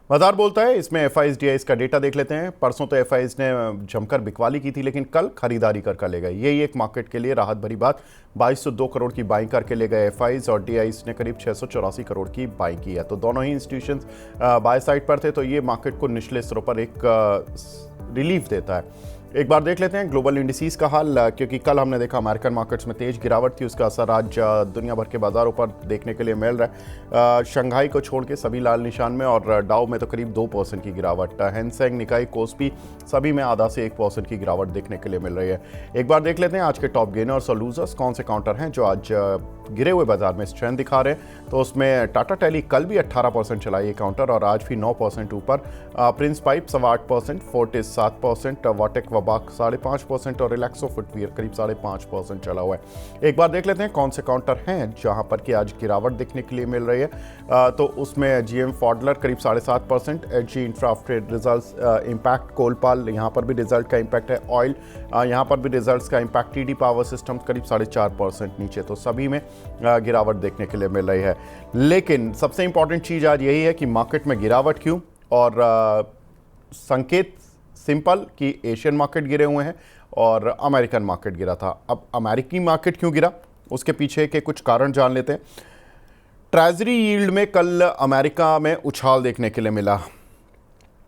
बाजार बोलता है, इसमें एफआईज डीआईज का डेटा देख लेते हैं। परसों तो एफआईज ने जमकर बिकवाली की थी, लेकिन कल खरीदारी कर ले गए। यही एक मार्केट के लिए राहत भरी बात। 2202 करोड़ की बाइंग करके ले गए एफआईज, और डीआईज ने करीब 684 करोड़ की बाइंग की है। तो दोनों ही इंस्टीट्यूशंस बाय साइड पर थे, तो ये मार्केट को निचले स्तरों पर एक रिलीफ देता है। एक बार देख लेते हैं ग्लोबल इंडिसेस का हाल, क्योंकि कल हमने देखा अमेरिकन मार्केट्स में तेज गिरावट थी, उसका असर आज दुनिया भर के बाजारों पर देखने के लिए मिल रहा है। शंघाई को छोड़ के सभी लाल निशान में, और डाउ में तो करीब 2% की गिरावट। हैंसेंग, निकाई, कोस्पी सभी में आधा से 1% की गिरावट देखने के लिए मिल रही है। एक बार देख लेते हैं आज के टॉप गेनर्स और लूजर्स, कौन से काउंटर हैं जो आज गिरे हुए बाजार में स्ट्रेंथ दिखा रहे हैं। तो उसमें टाटा टेली कल भी 18% चला ये काउंटर, और आज भी 9% ऊपर। प्रिंस पाइप 8.25%, फोर्टिस 7%, वाटेक वबाक 5.5%, और रिलैक्सो फुटवियर करीब 5.5% चला हुआ है। एक बार देख लेते हैं कौन से काउंटर हैं जहां पर कि आज गिरावट देखने के लिए मिल रही है। तो उसमें जीएम फॉडलर करीब 7.5%, HG Infra after results, impact Colpal, यहाँ पर भी रिजल्ट का इंपैक्ट है। ऑयल, यहाँ पर भी रिजल्ट्स का इंपैक्ट। टीडी पावर सिस्टम करीब 4.5% नीचे। तो सभी में गिरावट देखने के लिए मिल रही है। लेकिन सबसे इंपॉर्टेंट चीज आज यही है कि मार्केट में गिरावट क्यों, और संकेत सिंपल कि एशियन मार्केट गिरे हुए हैं और अमेरिकन मार्केट गिरा था। अब अमेरिकी मार्केट क्यों गिरा, उसके पीछे के कुछ कारण जान लेते हैं। ट्रेजरी यील्ड में कल अमेरिका में उछाल देखने के लिए मिला।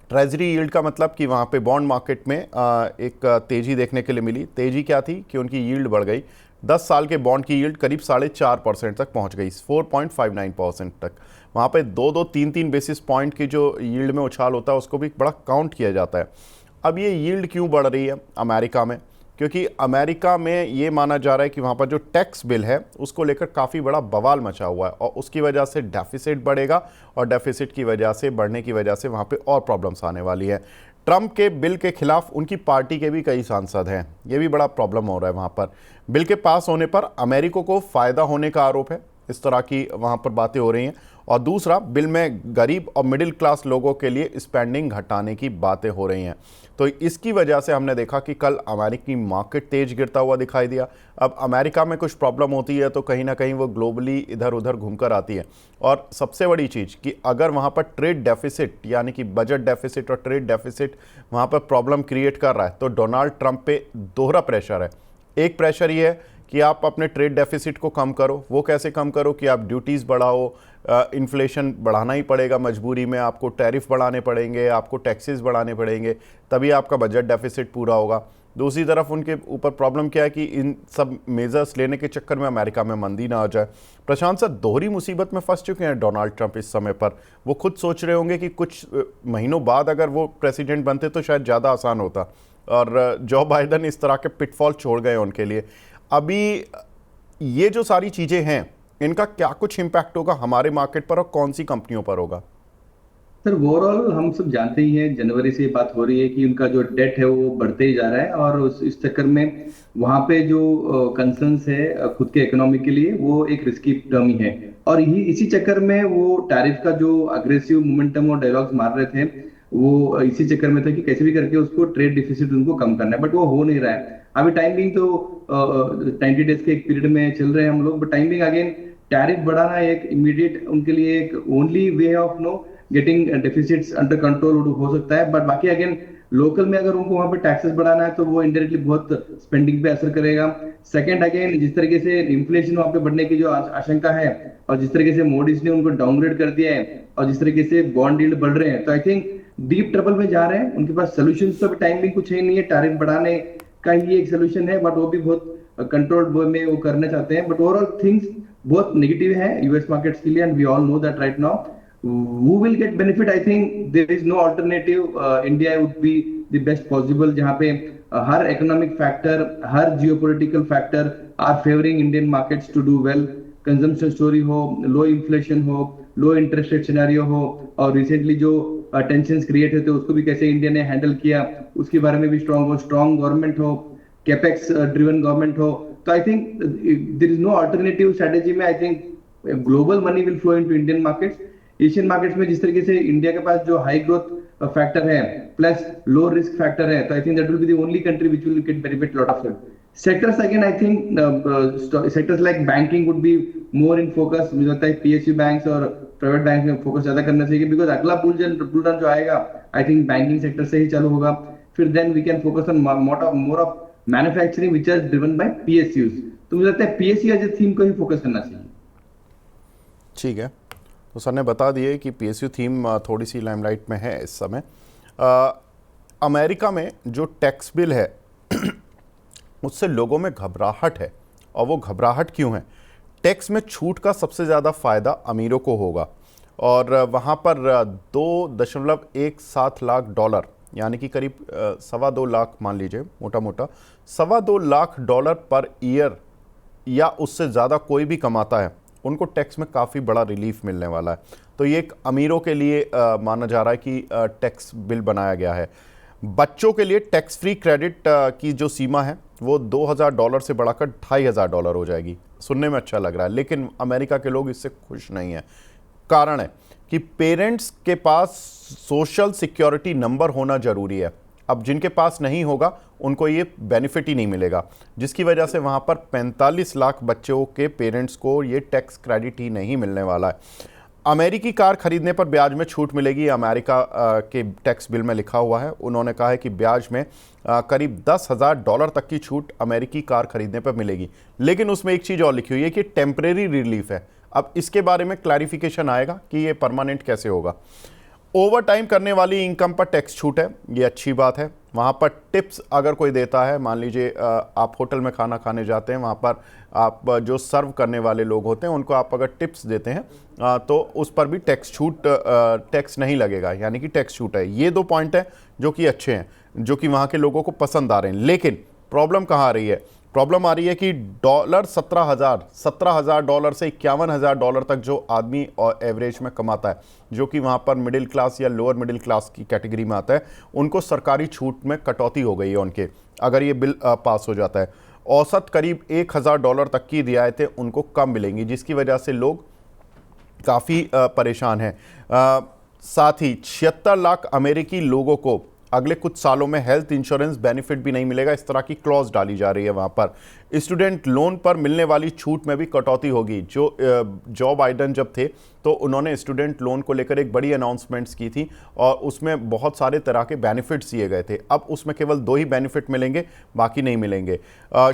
ट्रेजरी यील्ड का मतलब कि वहाँ पे बॉन्ड मार्केट में एक तेज़ी देखने के लिए मिली। तेज़ी क्या थी कि उनकी यील्ड बढ़ गई। 10 साल के बॉन्ड की यील्ड करीब 4.5% तक पहुँच गई, 4.59% तक। वहाँ पे 2-3 बेसिस पॉइंट की जो यील्ड में उछाल होता है उसको भी बड़ा काउंट किया जाता है। अब ये यील्ड क्यों बढ़ रही है अमेरिका में, क्योंकि अमेरिका में ये माना जा रहा है कि वहाँ पर जो टैक्स बिल है उसको लेकर काफ़ी बड़ा बवाल मचा हुआ है, और उसकी वजह से डेफिसिट बढ़ेगा, और डेफिसिट की वजह से, बढ़ने की वजह से वहाँ पे और प्रॉब्लम्स आने वाली है। ट्रंप के बिल के खिलाफ उनकी पार्टी के भी कई सांसद हैं, ये भी बड़ा प्रॉब्लम हो रहा है वहाँ पर। बिल के पास होने पर अमेरिका को फ़ायदा होने का आरोप है, इस तरह की वहाँ पर बातें हो रही हैं। और दूसरा, बिल में गरीब और मिडिल क्लास लोगों के लिए स्पेंडिंग घटाने की बातें हो रही हैं। तो इसकी वजह से हमने देखा कि कल अमेरिकी मार्केट तेज गिरता हुआ दिखाई दिया। अब अमेरिका में कुछ प्रॉब्लम होती है तो कहीं ना कहीं वो ग्लोबली इधर उधर घूमकर आती है। और सबसे बड़ी चीज़ कि अगर वहाँ पर ट्रेड डेफिसिट, यानी कि बजट डेफिसिट और ट्रेड डेफिसिट वहाँ पर प्रॉब्लम क्रिएट कर रहा है, तो डोनाल्ड ट्रंप पे दोहरा प्रेशर है। एक प्रेशर ये है कि आप अपने ट्रेड डेफिसिट को कम करो। वो कैसे कम करो कि आप ड्यूटीज़ बढ़ाओ, इन्फ्लेशन बढ़ाना ही पड़ेगा मजबूरी में, आपको टैरिफ बढ़ाने पड़ेंगे, आपको टैक्सेस बढ़ाने पड़ेंगे, तभी आपका बजट डेफिसिट पूरा होगा। दूसरी तरफ उनके ऊपर प्रॉब्लम क्या है कि इन सब मेजर्स लेने के चक्कर में अमेरिका में मंदी ना आ जाए। प्रशांत सर, दोहरी मुसीबत में फंस चुके हैं डोनाल्ड ट्रंप इस समय पर। वो खुद सोच रहे होंगे कि कुछ महीनों बाद अगर वो प्रेसिडेंट बनते तो शायद ज़्यादा आसान होता, और जो बाइडन इस तरह के पिटफॉल छोड़ गए उनके लिए। अभी ये जो सारी चीज़ें हैं, इनका क्या कुछ इम्पैक्ट होगा हमारे मार्केट पर, और कौन सी कंपनियों पर होगा? सर ओवरऑल हम सब जानते ही हैं, जनवरी से ये बात हो रही है कि उनका जो डेट है वो बढ़ते ही जा रहा है, और इस चक्कर में वहाँ पे जो कंसर्न्स है खुद के इकोनॉमी के लिए, वो एक रिस्की टर्म ही है। और यही इसी चक्कर में वो टैरिफ का जो अग्रेसिव मोमेंटम और डायलॉग्स मार रहे थे, वो इसी चक्कर में था कि कैसे भी करके उसको ट्रेड डिफिसिट उनको कम करना है, बट वो हो नहीं रहा है अभी। टाइम बिंग तो 90 डेज के एक पीरियड में चल रहे हैं हम लोग, but time being again tariff बढ़ाना एक इमीडिएट उनके लिए एक only way of know getting deficits under control हो सकता है। बट बाकी अगेन लोकल में अगर उनको वहां पे टैक्सेस बढ़ाना है तो वो इनडायरेक्टली बहुत स्पेंडिंग पे असर करेगा। सेकंड, अगेन जिस तरीके से इन्फ्लेशन वहां पे बढ़ने की जो आशंका है, और जिस तरीके से मोदी ने उनको डाउनग्रेड कर दिया है, और जिस तरीके से बॉन्ड यील्ड बढ़ रहे हैं, तो आई थिंक डीप ट्रबल में जा रहे हैं। उनके पास सोल्यूशन तो टाइम भी कुछ है नहीं है, टैरिफ बढ़ाने का ही एक सोल्यूशन है, बट वो भी बहुत कंट्रोल्ड वे में वो करना चाहते हैं। बट ओवरऑल थिंग्स बहुत नेगेटिव है यूएस मार्केट्स के लिए, and we all know that right now who will get benefit. I think there is no alternative. India would be the best possible, जहाँ पे हर economic factor, her geopolitical factor are favoring Indian markets to do well. Consumption story हो, low inflation हो, low interest rate scenario हो, और recently जो tensions create हुए थे उसको भी कैसे इंडिया ने हैंडल किया, उसके बारे में भी स्ट्रॉन्ग हो, स्ट्रॉन्ग गवर्नमेंट हो, कैपेक्स ड्रिवन गवर्नमेंट हो। तो I think there is no alternative strategy में। I think global money will flow into Indian markets. Asian markets में जिस तरीके से इंडिया के पास जो हाई ग्रोथ फैक्टर है प्लस लो रिस्क फैक्टर है, तो I think that will be the only country which will get benefit lot of it. Sectors again I think sectors like banking would be more in focus. मुझे लगता है PSU banks और private bank में focus ज्यादा करना चाहिए, because अगला bull run जो आएगा आई थिंक बैंकिंग सेक्टर से ही चालू होगा। फिर then we can focus on more of manufacturing which are driven by PSUs. तो मुझे लगता है पीएसयू एज ए थीम को ही फोकस करना चाहिए। ठीक है, तो सर ने बता दिए कि पीएसयू थीम थोड़ी सी लाइमलाइट में है इस समय। अमेरिका में जो टैक्स बिल है उससे लोगों में घबराहट है, और वो घबराहट क्यों है? टैक्स में छूट का सबसे ज़्यादा फ़ायदा अमीरों को होगा, और वहाँ पर 2.17 लाख डॉलर यानी कि करीब 2.25 लाख मान लीजिए, मोटा मोटा 2.25 लाख डॉलर पर ईयर या उससे ज़्यादा कोई भी कमाता है, उनको टैक्स में काफ़ी बड़ा रिलीफ मिलने वाला है। तो ये एक अमीरों के लिए माना जा रहा है कि टैक्स बिल बनाया गया है। बच्चों के लिए टैक्स फ्री क्रेडिट की जो सीमा है वो $2,000 से बढ़ाकर $2,500 हो जाएगी। सुनने में अच्छा लग रहा है, लेकिन अमेरिका के लोग इससे खुश नहीं हैं। कारण है कि पेरेंट्स के पास सोशल सिक्योरिटी नंबर होना ज़रूरी है। अब जिनके पास नहीं होगा उनको ये बेनिफिट ही नहीं मिलेगा, जिसकी वजह से वहाँ पर 45 लाख बच्चों के पेरेंट्स को ये टैक्स क्रेडिट ही नहीं मिलने वाला है। अमेरिकी कार खरीदने पर ब्याज में छूट मिलेगी, अमेरिका के टैक्स बिल में लिखा हुआ है। उन्होंने कहा है कि ब्याज में करीब $10,000 तक की छूट अमेरिकी कार खरीदने पर मिलेगी। लेकिन उसमें एक चीज़ और लिखी हुई है कि टेम्परेरी रिलीफ है। अब इसके बारे में क्लैरिफिकेशन आएगा कि ये परमानेंट कैसे होगा। ओवर टाइम करने वाली इनकम पर टैक्स छूट है, ये अच्छी बात है। वहाँ पर टिप्स अगर कोई देता है, मान लीजिए आप होटल में खाना खाने जाते हैं, वहाँ पर आप जो सर्व करने वाले लोग होते हैं उनको आप अगर टिप्स देते हैं तो उस पर भी टैक्स नहीं लगेगा, यानी कि टैक्स छूट है। ये 2 पॉइंट हैं जो कि अच्छे हैं, जो कि वहाँ के लोगों को पसंद आ रहे हैं। लेकिन प्रॉब्लम कहाँ आ रही है? प्रॉब्लम आ रही है कि $17,000 से $51,000 तक जो आदमी और एवरेज में कमाता है, जो कि वहाँ पर मिडिल क्लास या लोअर मिडिल क्लास की कैटेगरी में आता है, उनको सरकारी छूट में कटौती हो गई है उनके, अगर ये बिल पास हो जाता है। औसत करीब $1,000 तक की रियायतें उनको कम मिलेंगी, जिसकी वजह से लोग काफ़ी परेशान हैं। साथ ही 76 लाख अमेरिकी लोगों को अगले कुछ सालों में हेल्थ इंश्योरेंस बेनिफिट भी नहीं मिलेगा, इस तरह की क्लॉज डाली जा रही है वहाँ पर। स्टूडेंट लोन पर मिलने वाली छूट में भी कटौती होगी। जो बाइडेन जब थे तो उन्होंने स्टूडेंट लोन को लेकर एक बड़ी अनाउंसमेंट्स की थी, और उसमें बहुत सारे तरह के बेनिफिट्स दिए गए थे। अब उसमें केवल 2 ही बेनिफिट मिलेंगे, बाकी नहीं मिलेंगे।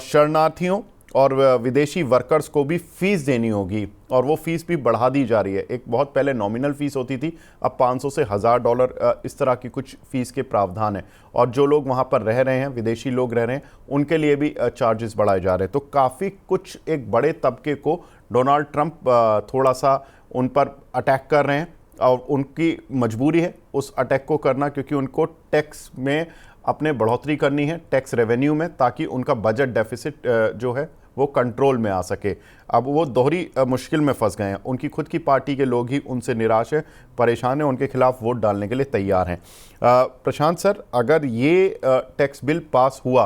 शरणार्थियों और विदेशी वर्कर्स को भी फ़ीस देनी होगी, और वो फ़ीस भी बढ़ा दी जा रही है। एक बहुत पहले नॉमिनल फ़ीस होती थी, अब $500 से $1,000 इस तरह की कुछ फ़ीस के प्रावधान है। और जो लोग वहाँ पर रह रहे हैं, विदेशी लोग रह रहे हैं, उनके लिए भी चार्जेस बढ़ाए जा रहे हैं। तो काफ़ी कुछ एक बड़े तबके को डोनाल्ड ट्रंप थोड़ा सा उन पर अटैक कर रहे हैं, और उनकी मजबूरी है उस अटैक को करना, क्योंकि उनको टैक्स में अपने बढ़ोतरी करनी है, टैक्स रेवेन्यू में, ताकि उनका बजट डेफिसिट जो है वो कंट्रोल में आ सके। अब वो दोहरी मुश्किल में फंस गए हैं। उनकी खुद की पार्टी के लोग ही उनसे निराश है, परेशान है, उनके खिलाफ वोट डालने के लिए तैयार हैं। प्रशांत सर, अगर ये टैक्स बिल पास हुआ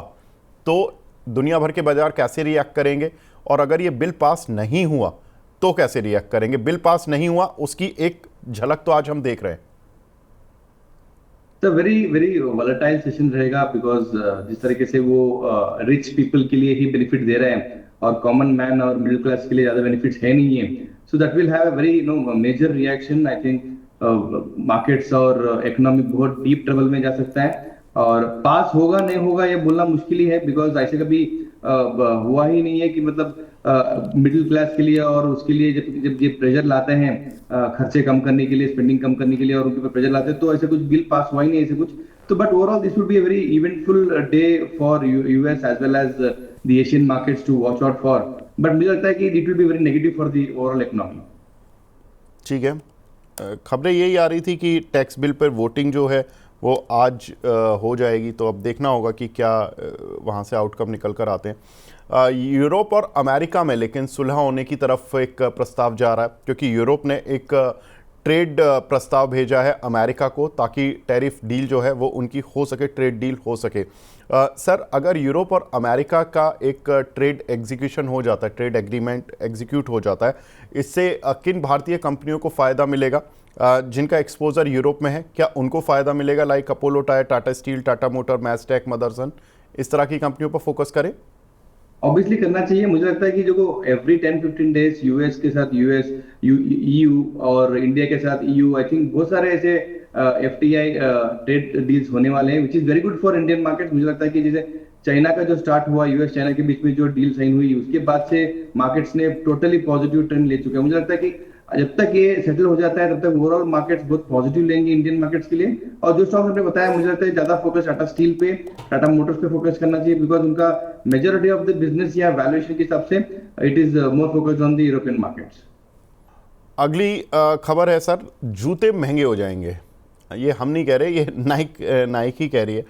तो दुनिया भर के बाजार कैसे रिएक्ट करेंगे, और अगर ये बिल पास नहीं हुआ तो कैसे रिएक्ट करेंगे? बिल पास नहीं हुआ, उसकी एक झलक तो आज हम देख रहे हैं। तो वेरी वेरी वॉलेटाइल सेशन रहेगा, बिकॉज जिस तरीके से वो रिच पीपल के लिए ही बेनिफिट दे रहे हैं और कॉमन मैन और मिडिल क्लास के लिए ज्यादा बेनिफिट्स है नहीं है। So that will have a very major reaction. I think markets और इकोनॉमी बहुत डीप ट्रबल में जा सकता है, और पास होगा नहीं होगा ये बोलना मुश्किल ही है, बिकॉज ऐसे कभी हुआ ही नहीं है कि मतलब मिडिल क्लास के लिए और उसके लिए जब जब ये प्रेशर लाते हैं खर्चे कम करने के लिए, स्पेंडिंग कम करने के लिए, और उनके ऊपर प्रेशर लाते हैं, तो ऐसे कुछ बिल पास हुआ ही नहीं ऐसे कुछ। तो but overall this would be a very eventful day for US as well as the Asian markets to watch out for. But मुझे लगता है कि it will be very negative for the overall economy. ठीक है, खबरें यही आ रही थी कि टैक्स बिल पर वोटिंग जो है वो आज हो जाएगी, तो अब देखना होगा कि क्या वहाँ से आउटकम निकल कर आते हैं। यूरोप और अमेरिका में लेकिन सुलह होने की तरफ एक प्रस्ताव जा रहा है, क्योंकि यूरोप ने एक ट्रेड प्रस्ताव भेजा है अमेरिका को, ताकि टैरिफ डील जो है वो उनकी हो सके, ट्रेड डील हो सके। सर, अगर यूरोप और अमेरिका का एक ट्रेड एग्जीक्यूशन हो जाता है, ट्रेड एग्रीमेंट एग्जीक्यूट हो जाता है, इससे किन भारतीय कंपनियों को फ़ायदा मिलेगा जिनका एक्सपोजर यूरोप में है? क्या उनको फ़ायदा मिलेगा? Like Apollo tyre, Tata steel, Tata motor, Mastek, Motherson, इस तरह की कंपनियों पर फोकस करें। ऑब्वियसली करना चाहिए। मुझे लगता है कि जो एवरी 10-15 डेज यूएस के साथ यूएस, ईयू और इंडिया के साथ ईयू, आई थिंक बहुत सारे ऐसे एफटीआई ट्रेड डील्स होने वाले हैं, which is very good for Indian market. मुझे लगता है कि जैसे चाइना का जो स्टार्ट हुआ, यूएस चाइना के बीच में जो डील साइन हुई, उसके बाद से मार्केट्स ने टोटली पॉजिटिव ट्रेंड ले चुके हैं। मुझे लगता है कि जब तक ये सेटल हो जाता है तब तक ओवरऑल मार्केट्स बहुत पॉजिटिव लेंगे इंडियन मार्केट्स के लिए। और जो स्टॉक आपने बताया, मुझे लगता है ज्यादा फोकस टाटा स्टील पे, टाटा मोटर्स पे फोकस करना चाहिए, बिकॉज उनका मेजोरिटी ऑफ द बिजनेस या वैल्यूएशन के हिसाब से it is more focused on the European markets. अगली खबर है सर, जूते महंगे हो जाएंगे। ये हम नहीं कह रहे, ये नाइक ही कह रही है।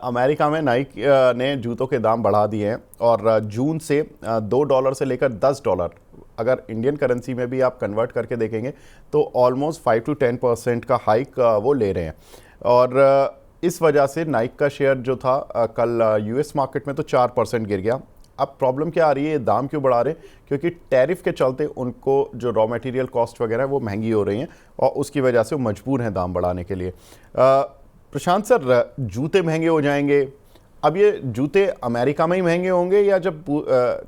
अमेरिका में नाइक ने जूतों के दाम बढ़ा दिए हैं और जून से $2 से लेकर $10, अगर इंडियन करेंसी में भी आप कन्वर्ट करके देखेंगे तो ऑलमोस्ट 5 to 10% का हाइक वो ले रहे हैं। और इस वजह से नाइक का शेयर जो था कल यूएस मार्केट में तो 4% गिर गया। अब प्रॉब्लम क्या आ रही है, ये दाम क्यों बढ़ा रहे हैं? क्योंकि टैरिफ के चलते उनको जो रॉ मटेरियल कॉस्ट वगैरह है वो महंगी हो रही हैं और उसकी वजह से वो मजबूर हैं दाम बढ़ाने के लिए। प्रशांत सर, जूते महंगे हो जाएंगे, अब ये जूते अमेरिका में ही महंगे होंगे या जब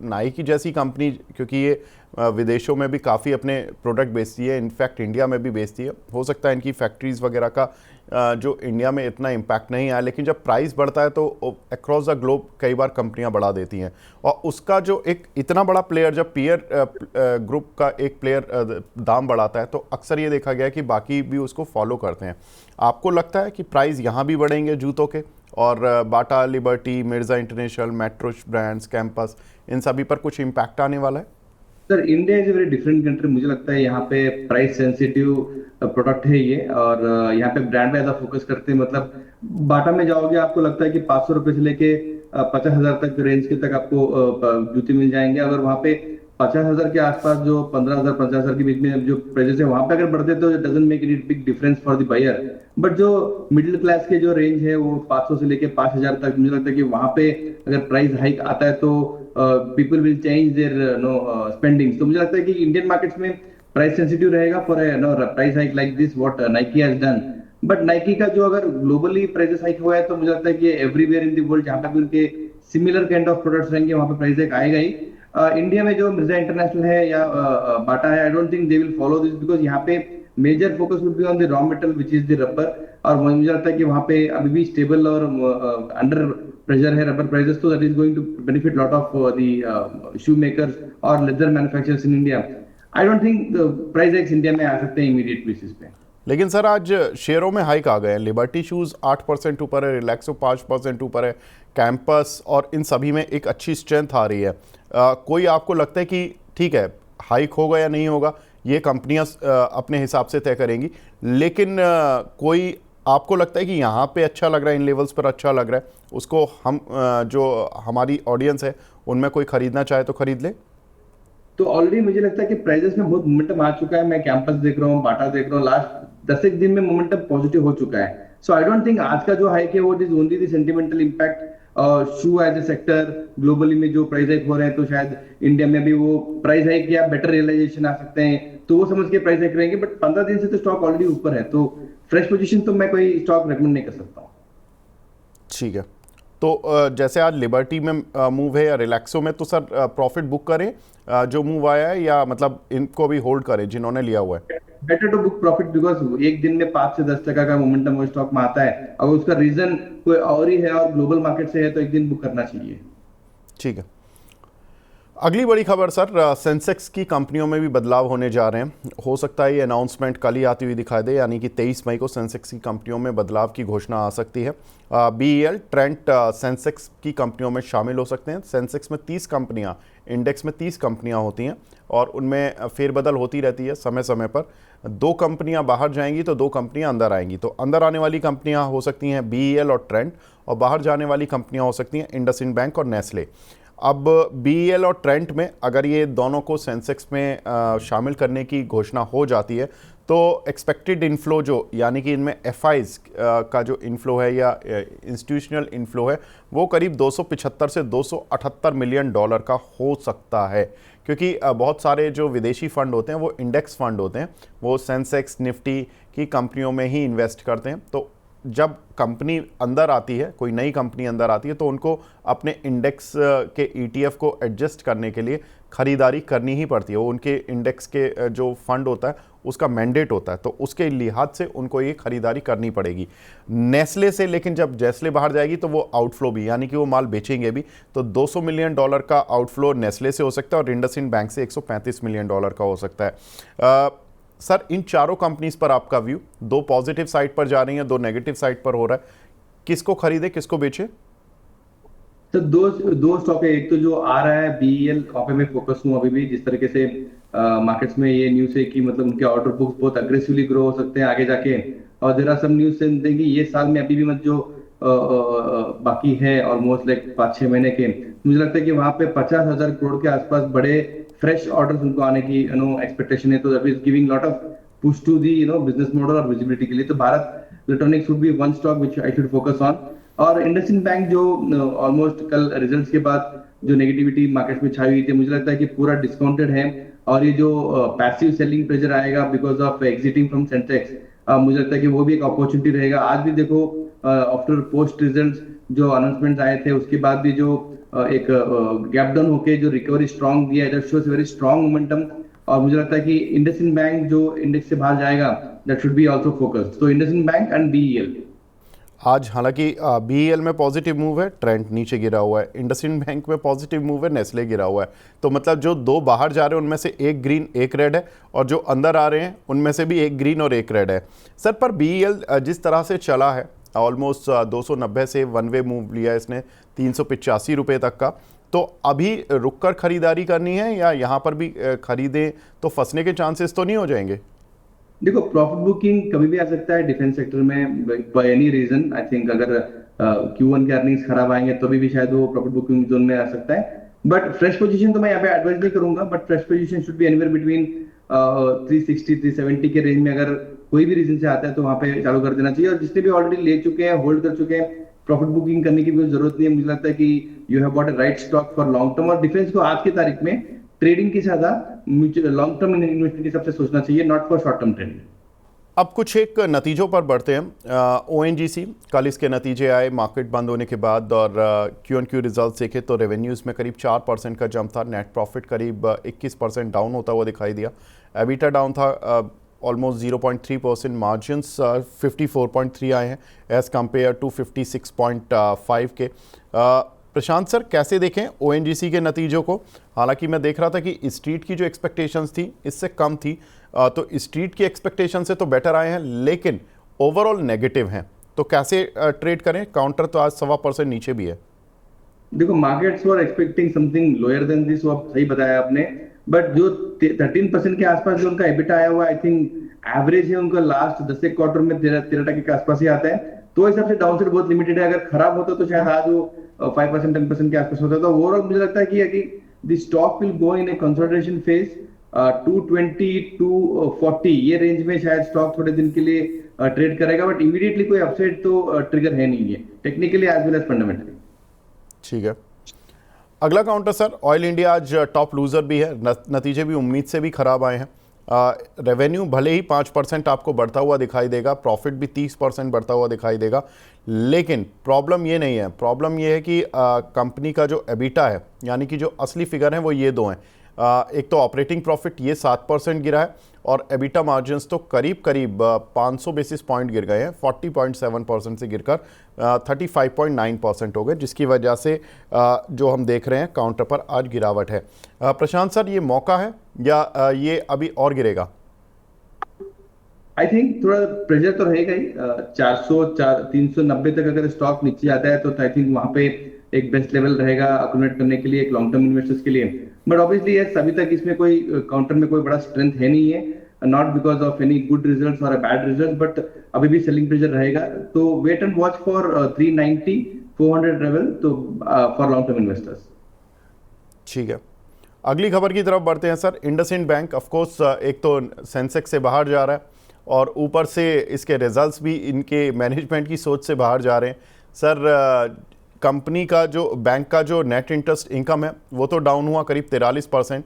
नाइकी जैसी कंपनी, क्योंकि ये विदेशों में भी काफ़ी अपने प्रोडक्ट बेचती है, इनफैक्ट इंडिया में भी बेचती है, हो सकता है इनकी फैक्ट्रीज़ वगैरह का जो इंडिया में इतना इम्पैक्ट नहीं आया, लेकिन जब प्राइस बढ़ता है तो अक्रॉस द ग्लोब कई बार कंपनियां बढ़ा देती हैं। और उसका जो एक इतना बड़ा प्लेयर, जब पीयर ग्रुप का एक प्लेयर दाम बढ़ाता है तो अक्सर ये देखा गया है कि बाकी भी उसको फॉलो करते हैं। आपको लगता है कि प्राइस यहाँ भी बढ़ेंगे जूतों के, और Bata, Liberty, Mirza International, Metro Brands, Campus, इन सभी पर कुछ इम्पैक्ट आने वाला है? Sir, India is a very different country. मुझे लगता है यहाँ पे प्राइस सेंसिटिव प्रोडक्ट है ये, और यहाँ पे ब्रांड पे ज्यादा फोकस करते हैं। मतलब बाटा में जाओगे, आपको लगता है कि 500 रुपए से लेके 50,000 तक रेंज के तक आपको जूते मिल जाएंगे। अगर वहाँ पे 50,000 के आसपास, जो 15,000 50,000 के बीच में जो प्राइसेस है, वहां पे अगर बढ़ते तो doesn't make it big difference for the buyer. But जो मिडिल क्लास के जो रेंज है वो 500 से लेके 5,000 तक, मुझे लगता है कि वहां पे अगर प्राइस हाइक आता है तो people will change their spending. तो मुझे लगता है कि इंडियन मार्केट्स में प्राइस सेंसिटिव रहेगा for price hike like this what Nike has done. But Nike का जो अगर ग्लोबली प्राइसेस हाइक हुआ है, तो मुझे लगता है कि एवरीवेयर इन द वर्ल्ड जहां पे भी उनके सिमिलर काइंड ऑफ प्रोडक्ट्स रहेंगे, वहां पे प्राइस हाइक आएगा ही। इंडिया में जो मिर्जा इंटरनेशनल है या बाटा है, I don't think they will follow this, because यहाँ पे major focus would be on the raw material which is the rubber. और मुझे लगता है कि वहाँ पे अभी भी स्टेबल और अंडर प्रेशर है रबर प्राइसेस, तो that is going to benefit lot of the shoe makers और leather manufacturers in India. I don't think price hikes India में आ सकते हैं इमीडिएट बेसिस पे। लेकिन सर आज शेयरों में हाइक आ गए हैं। लिबर्टी शूज़ 8% ऊपर है, रिलैक्सो 5% ऊपर है, कैंपस और इन सभी में एक अच्छी स्ट्रेंथ आ रही है। कोई आपको लगता है कि ठीक है हाइक होगा या नहीं होगा ये कंपनियां अपने हिसाब से तय करेंगी, लेकिन कोई आपको लगता है कि यहाँ पे अच्छा लग रहा है, इन लेवल्स पर अच्छा लग रहा है, उसको हम जो हमारी ऑडियंस है उनमें कोई खरीदना चाहे तो खरीद ले? तो ऑलरेडी मुझे लगता है कि प्राइसेस में बहुत मोमेंटम आ चुका है। मैं कैंपस देख रहा हूँ, बाटा देख रहा हूँ, लास्ट 10 एक दिन में मोमेंटम पॉजिटिव हो चुका है। सो आई डोंट थिंक आज का जो हाइक है वो is only the sentimental impact. Shoe as a sector globally में जो प्राइस हाइक हो रहे हैं, तो शायद इंडिया में भी वो प्राइस हाइक या बेटर रियलाइजेशन आ सकते हैं, तो वो समझ के प्राइस हाइक रहेंगे। बट 15 दिन से तो स्टॉक ऑलरेडी ऊपर है, तो फ्रेश पोजीशन तो मैं कोई स्टॉक रेकमेंड नहीं कर सकता हूँ। ठीक है, तो जैसे आज लिबर्टी में मूव है या रिलैक्सो में, तो सर प्रॉफिट बुक करें जो मूव आया है, या मतलब इनको भी होल्ड करें जिन्होंने लिया हुआ है? Better to book profit, because एक दिन में 5 से 10% का मोमेंटम वो स्टॉक में आता है। अगर उसका रीजन कोई और ही है और ग्लोबल मार्केट से है, तो एक दिन बुक करना चाहिए। ठीक है, अगली बड़ी खबर सर, सेंसेक्स की कंपनियों में भी बदलाव होने जा रहे हैं। हो सकता है ये अनाउंसमेंट कल ही आती हुई दिखाई दे, यानी कि 23 मई को सेंसेक्स की कंपनियों में बदलाव की घोषणा आ सकती है। BEL, ट्रेंट सेंसेक्स की कंपनियों में शामिल हो सकते हैं। सेंसेक्स में 30 कंपनियां, इंडेक्स में 30 कंपनियां होती हैं और उनमें फेरबदल होती रहती है समय समय पर। 2 कंपनियां बाहर जाएंगी तो 2 कंपनियां अंदर आएंगी। तो अंदर आने वाली कंपनियां हो सकती हैं BEL और ट्रेंट, और बाहर जाने वाली कंपनियां हो सकती हैं इंडसइंड बैंक और नेस्ले। अब BEL और ट्रेंट में अगर ये दोनों को सेंसेक्स में शामिल करने की घोषणा हो जाती है तो एक्सपेक्टेड इनफ्लो जो, यानी कि इनमें FIs का जो इनफ्लो है या इंस्टीट्यूशनल इनफ्लो है, वो करीब 275 से $278 मिलियन का हो सकता है। क्योंकि बहुत सारे जो विदेशी फंड होते हैं वो इंडेक्स फंड होते हैं, वो सेंसेक्स निफ्टी की कंपनियों में ही इन्वेस्ट करते हैं। तो जब कंपनी अंदर आती है, कोई नई कंपनी अंदर आती है, तो उनको अपने इंडेक्स के ETF को एडजस्ट करने के लिए खरीदारी करनी ही पड़ती है। वो उनके इंडेक्स के जो फंड होता है उसका मैंडेट होता है, तो उसके लिहाज से उनको ये खरीदारी करनी पड़ेगी नेस्ले से। लेकिन जब नेस्ले बाहर जाएगी तो वो आउटफ्लो भी, यानी कि वो माल बेचेंगे भी, तो $200 मिलियन का आउटफ्लो नेस्ले से हो सकता है और इंडसइंड बैंक से $135 मिलियन का हो सकता है। सर, इन चारों कंपनीज पर आपका व्यू, दो पॉजिटिव साइड पर जा रही हैं, दो नेगेटिव साइड पर हो रहा है, किसको खरीदे किसको बेचे? तो दो दो स्टॉक है। एक तो जो आ रहा है BEL, वहाँ पे मैं फोकस हूँ अभी भी। जिस तरीके से मार्केट्स में ये न्यूज़ है कि मतलब उनके ऑर्डर बुक्स बहुत अग्रेसिवली ग्रो हो सकते हैं आगे जाके, और देयर आर सम न्यूज़ से देंगे ये साल में अभी भी मत जो बाकी है ऑलमोस्ट लाइक 5-6 महीने के, मुझे लगता है कि वहाँ पे 50,000 करोड़ के आसपास बड़े फ्रेश ऑर्डर्स उनको आने की एक्सपेक्टेशन है। तो that is giving lot of push to the business model और विजिबिलिटी के लिए। तो Bharat Electronics would be one stock which I should focus on. और इंडसइंड बैंक जो ऑलमोस्ट कल रिजल्ट्स के बाद जो नेगेटिविटी मार्केट में छाई हुई थी, मुझे लगता है कि पूरा डिस्काउंटेड है। और ये जो पैसिव सेलिंग प्रेशर आएगा because of exiting from Sensex, मुझे लगता है कि वो भी एक अपॉर्चुनिटी रहेगा। आज भी देखो आफ्टर पोस्ट रिजल्ट्स जो अनाउंसमेंट आए थे उसके बाद भी जो एक गैप डाउन होके जो रिकवरी स्ट्रॉन्ग दिया है, that shows very strong momentum. और मुझे लगता है कि इंडसइंड बैंक जो इंडेक्स से बाहर जाएगा, that should be also focused. तो इंडसइंड बैंक एंड BEL। आज हालांकि BEL में पॉजिटिव मूव है, ट्रेंड नीचे गिरा हुआ है, इंडसइंड बैंक में पॉजिटिव मूव है, नेस्ले गिरा हुआ है। तो मतलब जो दो बाहर जा रहे हैं उनमें से एक ग्रीन एक रेड है, और जो अंदर आ रहे हैं उनमें से भी एक ग्रीन और एक रेड है। सर, पर BEL जिस तरह से चला है, ऑलमोस्ट 290 से वन वे मूव लिया इसने 385 रुपये तक का, तो अभी रुककर खरीदारी करनी है या यहाँ पर भी खरीदें तो फंसने के चांसेस तो नहीं हो जाएंगे? देखो, प्रॉफिट बुकिंग कभी भी आ सकता है डिफेंस सेक्टर में by any reason. I think अगर Q1 के अर्निंग्स खराब आएंगे तो भी शायद वो प्रॉफिट बुकिंग जोन में आ सकता है। बट फ्रेश पोजीशन तो मैं यहाँ पे एडवाइस नहीं करूंगा, but fresh position should be anywhere between 360-370 के रेंज में। अगर कोई भी रीजन से आता है तो वहां पे चालू कर देना चाहिए। और जिसने भी ऑलरेडी ले चुके हैं, होल्ड कर चुके हैं, प्रॉफिट बुकिंग करने की कोई जरूरत नहीं है। मुझे लगता है कि you have bought a right stock for long term. और डिफेंस को आज की तारीख में ट्रेडिंग की ज्यादा लॉन्ग टर्म इन्वेस्टमेंट के हिसाब से सोचना चाहिए, not for short term trading. अब कुछ एक नतीजों पर बढ़ते हैं। ONGC, कल इसके नतीजे आए मार्केट बंद होने के बाद, और Q&Q रिजल्ट्स देखे तो रेवेन्यूज़ में करीब 4% का जंप था, नेट प्रॉफिट करीब 21% डाउन होता हुआ दिखाई दिया, एबिटा डाउन था ऑलमोस्ट 0.3%, मार्जिन्स 54.3 आए हैं एज़ कम्पेयर टू 56.5 के। प्रशांत सर, कैसे देखें ONGC के नतीजों को? हालांकि मैं देख रहा था कि स्ट्रीट की जो एक्सपेक्टेशंस थी इससे कम थी, तो स्ट्रीट की एक्सपेक्टेशन से तो बेटर आए हैं, लेकिन ओवरऑल नेगेटिव हैं, तो कैसे ट्रेड करें? काउंटर तो आज 1.25% नीचे भी है। देखो, markets were expecting something lower than this, वो सही बताया आपने। बट जो 13% के आसपास जो उनका एबिटा आया हुआ, आई थिंक एवरेज है उनका लास्ट 10 एक क्वार्टर में 13% के आसपास ही आता है। तो हिसाब से डाउनसाइड बहुत लिमिटेड है। अगर खराब होता तो शायद आज वो 5% 10% के आसपास होता। तो ओवरऑल मुझे लगता है कि the stock will go in a consolidation phase. 220 to 40 ये रेंज में शायद स्टॉक थोड़े दिन के लिए ट्रेड करेगा, बट इमीडिएटली कोई अपसाइड तो ट्रिगर है नहीं है, technically as well as fundamentally. ठीक है, अगला काउंटर सर, ऑयल इंडिया आज टॉप लूजर भी है, नतीजे भी उम्मीद से भी खराब आए हैं। रेवेन्यू भले ही 5% आपको बढ़ता हुआ दिखाई देगा, प्रॉफिट भी 30% बढ़ता हुआ दिखाई देगा, लेकिन प्रॉब्लम ये नहीं है। प्रॉब्लम ये है कि कंपनी का जो एबिटा है, यानी कि जो असली फिगर है वो ये दो हैं। एक तो ऑपरेटिंग प्रॉफिट ये 7% गिरा है, और एबिटा मार्जिन्स तो करीब 500 बेसिस पॉइंट गिर गए हैं, 40.7% से गिरकर 35.9% हो गए, जिसकी वजह से जो हम देख रहे हैं काउंटर पर आज गिरावट है। प्रशांत सर, ये मौका है या ये अभी और गिरेगा? आई थिंक थोड़ा प्रेशर तो रहेगा ही। 390 तक अगर स्टॉक नीचे जाता है तो आई थिंक वहां पे एक बेस्ट लेवल रहेगा अकोमोडेट करने के लिए, एक लॉन्ग टर्म इन्वेस्टर्स के लिए। बट ऑब्वियसली यस, अभी तक इसमें कोई काउंटर में कोई बड़ा स्ट्रेंथ है नहीं है, not because of any good results और बैड रिजल्ट्स, बट अभी भी सेलिंग प्रेशर रहेगा। तो wait and watch for 390-400 level, तो फॉर लॉन्ग टर्म इन्वेस्टर्स। ठीक है, अगली खबर की तरफ बढ़ते हैं सर। इंडसइंड बैंक ऑफकोर्स एक तो सेंसेक्स से बाहर जा रहा है, और ऊपर से इसके रिजल्ट्स भी इनके मैनेजमेंट की सोच से बाहर जा रहे हैं। सर, कंपनी का जो बैंक का जो नेट इंटरेस्ट इनकम है वो तो डाउन हुआ करीब 43%,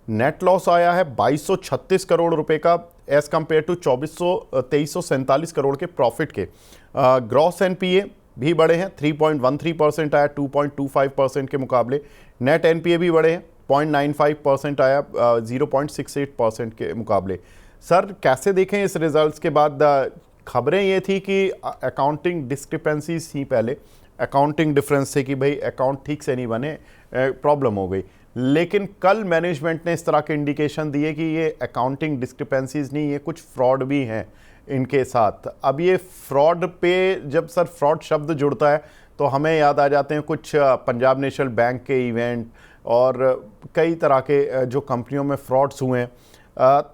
नेट लॉस आया है 2236 करोड़ रुपए का, एज कम्पेयर टू 2347 करोड़ के प्रॉफिट के। ग्रॉस एनपीए भी बढ़े हैं, 3.13% आया 2.25% के मुकाबले। नेट एनपीए भी बढ़े हैं, 0.95% आया 0.68% के मुकाबले। सर कैसे देखें इस रिजल्ट्स के बाद? खबरें ये थी कि अकाउंटिंग डिस्क्रिपेंसीज थी, पहले अकाउंटिंग डिफरेंस थे कि भाई अकाउंट ठीक से नहीं बने, प्रॉब्लम हो गई। लेकिन कल मैनेजमेंट ने इस तरह के इंडिकेशन दिए कि ये अकाउंटिंग डिस्क्रिपेंसीज नहीं, ये कुछ फ्रॉड भी हैं इनके साथ। अब ये फ्रॉड पे जब सर फ्रॉड शब्द जुड़ता है तो हमें याद आ जाते हैं कुछ पंजाब नेशनल बैंक के इवेंट और कई तरह के जो कंपनियों में फ्रॉड्स हुए हैं।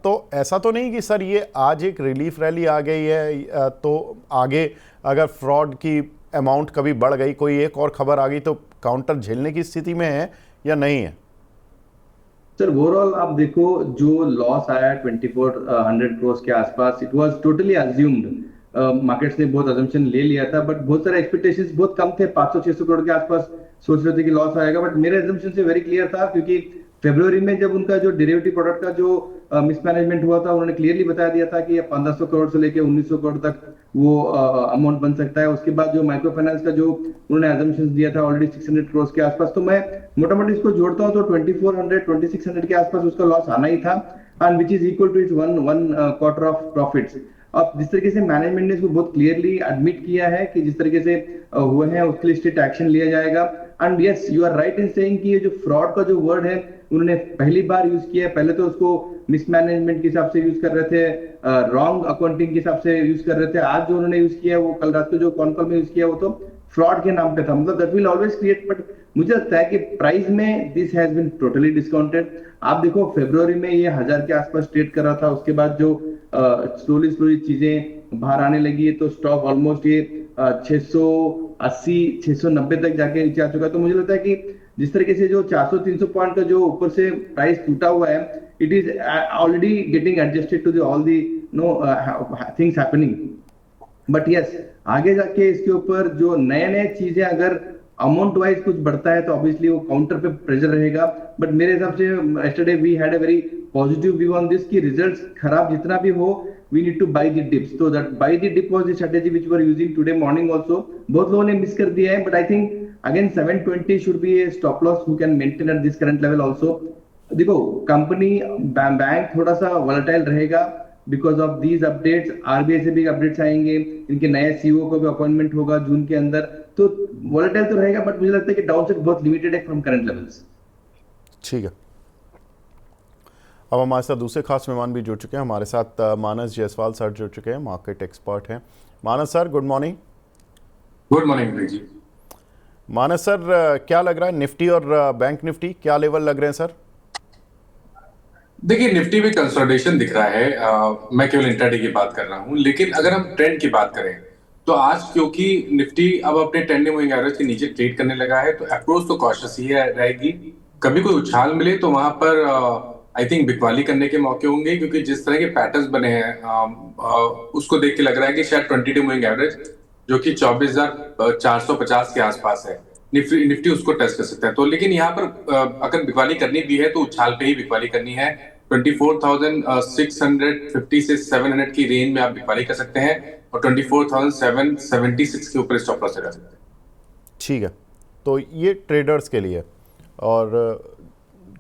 तो ऐसा तो नहीं कि सर ये आज एक रिलीफ रैली आ गई है तो आगे अगर फ्रॉड की अमाउंट कभी बढ़ गई, कोई एक और खबर आ गई तो काउंटर झेलने की स्थिति में है या नहीं है? सर ओवरऑल आप देखो, जो लॉस आया 2400 करोड़ के आसपास, it was totally assumed. Markets ने बहुत अजम्पशन ले लिया था, बट बहुत सारे एक्सपेक्टेशंस बहुत कम थे, 500-600 करोड़ के आसपास सोच रहे थे कि लॉस आएगा। बट मेरे अजम्पशन से वेरी क्लियर था, क्योंकि फरवरी में जब उनका जो डेरिवेटिव प्रोडक्ट का जो मिसमैनेजमेंट हुआ था, उन्होंने क्लियरली बता दिया था कि 1500 करोड़ से लेकर 1900 करोड़ तक वो अमाउंट बन सकता है। उसके बाद जो माइक्रो फाइनेंस का जो उन्होंने अजम्पशंस दिया था ऑलरेडी 600 करोड़ के आसपास, तो मैं मोटा मोटी इसको जोड़ता हूं तो 2400-2600 के आसपास उसका लॉस आना ही था, and which is equal to its one quarter of profits. अब जिस तरीके से मैनेजमेंट ने इसको बहुत क्लियरली एडमिट किया है कि जिस तरीके से हुए हैं उसके लिए स्ट्रिक्ट एक्शन लिया जाएगा। And yes, you are right in saying कि ये जो फ्रॉड का जो वर्ड है उन्होंने पहली बार यूज किया है। पहले तो उसको मिसमैनेजमेंट के हिसाब से यूज कर रहे थे, रॉन्ग अकाउंटिंग के हिसाब से यूज कर रहे थे। आज जो उन्होंने यूज किया, वो कल रात को जो कॉन कॉल में यूज किया, वो तो फ्रॉड के नाम पे था। मतलब that will always create, but मुझे लगता है कि प्राइस में this has been totally discounted. आप देखो फरवरी में ये 1000 के आसपास ट्रेड कर रहा था, उसके बाद जो स्लोली चीजें बाहर आने लगी है तो स्टॉक ऑलमोस्ट ये 680 690 तक जाके नीचे आ चुका है। तो मुझे लगता है कि जिस तरीके से जो 400-300 पॉइंट का जो ऊपर से प्राइस टूटा हुआ है, it is already getting adjusted to all the known things happening. But yes, आगे जाके इसके ऊपर जो नए नए चीजें अगर अमाउंट वाइज कुछ बढ़ता है तो ऑब्वियसली वो काउंटर पे प्रेशर रहेगा। बट मेरे हिसाब से yesterday we had a very positive view on this कि रिजल्ट्स खराब जितना भी हो, we need to buy the dips. So that buy the dip was the strategy which we were using today morning also. बहुत लोगों ने miss कर दिया है, but I think again 720 should be a stop loss who can maintain at this current level also. देखो company bank थोड़ा सा volatile रहेगा because of these updates. RBI से भी अपडेट्स आएंगे, इनके नए सीईओ को भी अपॉइंटमेंट होगा जून के अंदर, तो volatile तो रहेगा, बट मुझे लगता है कि डाउनसाइड बहुत लिमिटेड है फ्रॉम करंट लेवल्स। ठीक है, अब हमारे साथ दूसरे खास मेहमान भी जुड़ चुके हैं। हमारे साथ मानस जायसवाल सर जुड़ चुके हैं, मार्केट एक्सपर्ट हैं। Manas sir, good morning. Good morning ji. Manas sir, क्या लग रहा है निफ्टी और बैंक निफ्टी क्या लेवल लग रहे हैं सर? देखिए, निफ्टी में कंसोलिडेशन दिख रहा है। मैं केवल इंट्राडे की बात कर रहा हूं, लेकिन अगर हम ट्रेंड की बात करें तो आज क्योंकि निफ्टी अब अपने ट्रेंडिंग मूविंग एवरेज के नीचे ट्रेड करने लगा है, तो अप्रोच तो कॉशियस ही रहेगी। कभी कोई उछाल मिले तो वहां पर आई थिंक बिकवाली करने के मौके होंगे, क्योंकि जिस तरह के पैटर्न्स बने हैं उसको देख के लग रहा है कि शायद 22 मूविंग एवरेज जो कि 24,450 के आसपास है, निफ्टी उसको टेस्ट कर सकता है। तो लेकिन यहाँ पर अगर बिकवाली करनी भी है तो उछाल पे ही बिकवाली करनी है। 24,650 से 700 की रेंज में आप बिकवाली कर सकते हैं और 24,776 के ऊपर स्टॉप लॉस लगा सकते हैं। ठीक है, तो ये ट्रेडर्स के लिए, और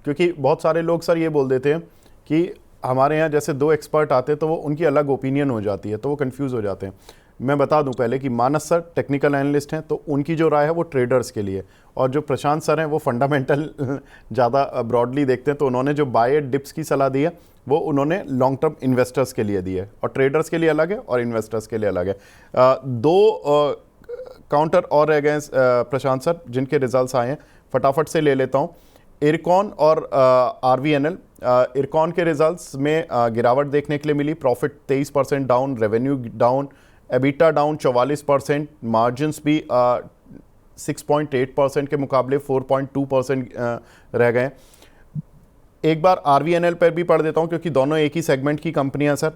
क्योंकि बहुत सारे लोग सर ये बोल देते हैं कि हमारे यहाँ जैसे दो एक्सपर्ट आते हैं तो वो उनकी अलग ओपिनियन हो जाती है, तो वो कंफ्यूज हो जाते हैं। मैं बता दूं पहले कि मानस सर टेक्निकल एनालिस्ट हैं, तो उनकी जो राय है वो ट्रेडर्स के लिए, और जो प्रशांत सर हैं वो फंडामेंटल ज़्यादा ब्रॉडली देखते हैं, तो उन्होंने जो बाय डिप्स की सलाह दी है वो उन्होंने लॉन्ग टर्म इन्वेस्टर्स के लिए दी है, और ट्रेडर्स के लिए अलग है और इन्वेस्टर्स के लिए अलग है। दो काउंटर और रह गए प्रशांत सर जिनके रिजल्ट्स आए हैं, फटाफट से ले लेता हूँ। इरकॉन और RVNL। इरकॉन के रिजल्ट्स में गिरावट देखने के लिए मिली, profit 23% down, revenue down, EBITDA down 44%, margins भी 6.8% के मुकाबले 4.2% रह गए। एक बार RVNL पर भी पढ़ देता हूं क्योंकि दोनों एक ही सेगमेंट की कंपनियां सर।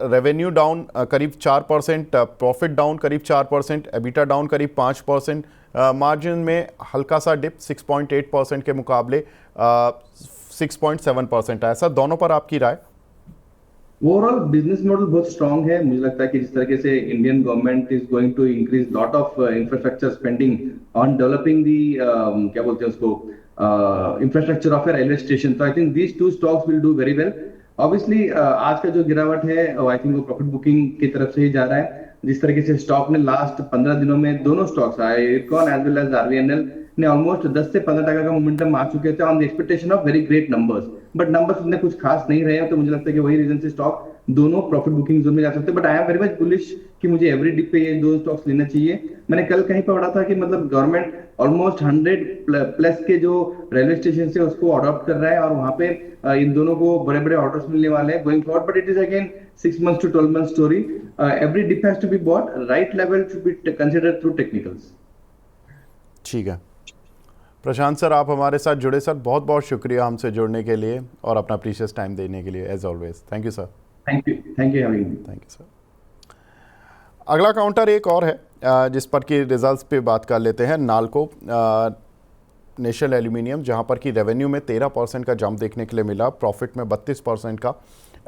रेवेन्यू डाउन करीब 4%, प्रॉफिट डाउन करीब 4%, एबिटा डाउन करीब 5%, मार्जिन में हल्का सा डिप 6.8% के मुकाबले 6.7% आया। सर दोनों पर आपकी राय? ओवरऑल बिजनेस मॉडल बहुत स्ट्रांग है। मुझे लगता है कि जिस तरीके से Indian government is going to increase lot of infrastructure spending on developing the क्या बोलते हैं उसको infrastructure of a railway station, तो I think these two stocks will do very well. Obviously आज का जो गिरावट है आई थिंक वो प्रॉफिट बुकिंग की तरफ से ही जा रहा है। जिस तरीके से स्टॉक ने लास्ट 15 दिनों में दोनों stocks Ircon as well as RVNL ने ऑलमोस्ट 10 से 15 टका का मोमेंटम आ चुके थे on the expectation of very great numbers, but numbers उतने कुछ खास नहीं रहे हैं। तो मुझे लगता है कि वही रीजन से स्टॉक दोनों प्रॉफिट बुकिंग जोन में जा सकते हैं। But I am very much bullish कि मुझे एवरी डिप पे ये दो स्टॉक्स लेना चाहिए। मैंने कल कहीं पर पढ़ा था कि मतलब गवर्नमेंट ऑलमोस्ट 100 प्लस के जो रेलवे स्टेशन है उसको अडॉप्ट कर रहा है और वहां पे इन दोनों को बड़े बड़े ऑर्डर्स मिलने वाले हैं going forward, but it is again 6 months to 12 months story. Every dip has to be bought. Right level should be considered through technicals. ठीक है प्रशांत सर, आप हमारे साथ जुड़े सर, बहुत बहुत शुक्रिया हमसे जुड़ने के लिए और अपना प्रीशियस टाइम देने के लिए as always. Thank you sir. Thank you. Thank you having me. Thank you sir. अगला काउंटर एक और है जिस पर कि रिजल्ट्स पे बात कर लेते हैं। नालको नेशनल एल्यूमिनियम, जहां पर कि रेवेन्यू में 13% का जंप देखने के लिए मिला, प्रॉफिट में 32% का,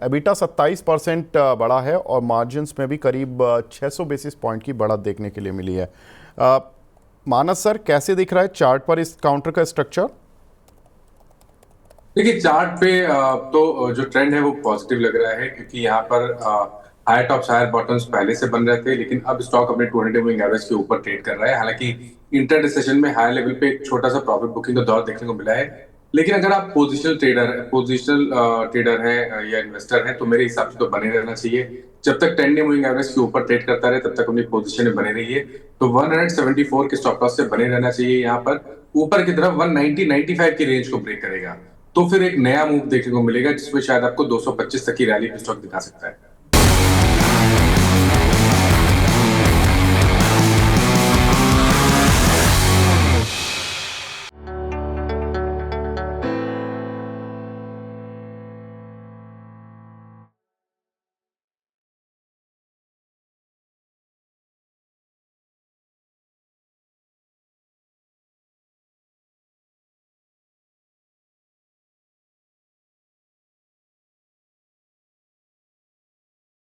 एबिटा 27% बढ़ा है और मार्जिन्स में भी करीब 600 बेसिस पॉइंट की बढ़त देखने के लिए मिली है। मानस सर, कैसे दिख रहा है चार्ट पर इस काउंटर का स्ट्रक्चर? देखिए चार्ट पे तो जो ट्रेंड है वो पॉजिटिव लग रहा है, क्योंकि यहाँ पर हायर टॉप्स हायर बॉटम्स पहले से बन रहे थे, लेकिन अब स्टॉक अपने 200 मूविंग एवरेज के ऊपर ट्रेड कर रहा है। हालांकि इंटरडे सेशन में हायर लेवल पे एक छोटा सा प्रॉफिट बुकिंग का दौर देखने को मिला है, लेकिन अगर आप पोजिशनल ट्रेडर है या इन्वेस्टर है तो मेरे हिसाब से तो बने रहना चाहिए। जब तक 10 डे मूविंग एवरेज के ऊपर ट्रेड करता रहे तब तक अपनी पोजीशन में बने रहिए। तो 174 के स्टॉप लॉस से बने रहना चाहिए। यहाँ पर ऊपर की तरफ 190-95 की रेंज को ब्रेक करेगा तो फिर एक नया मूव देखने को मिलेगा, जिसमें शायद आपको 225 तक की रैली पे स्टॉक दिखा सकता है।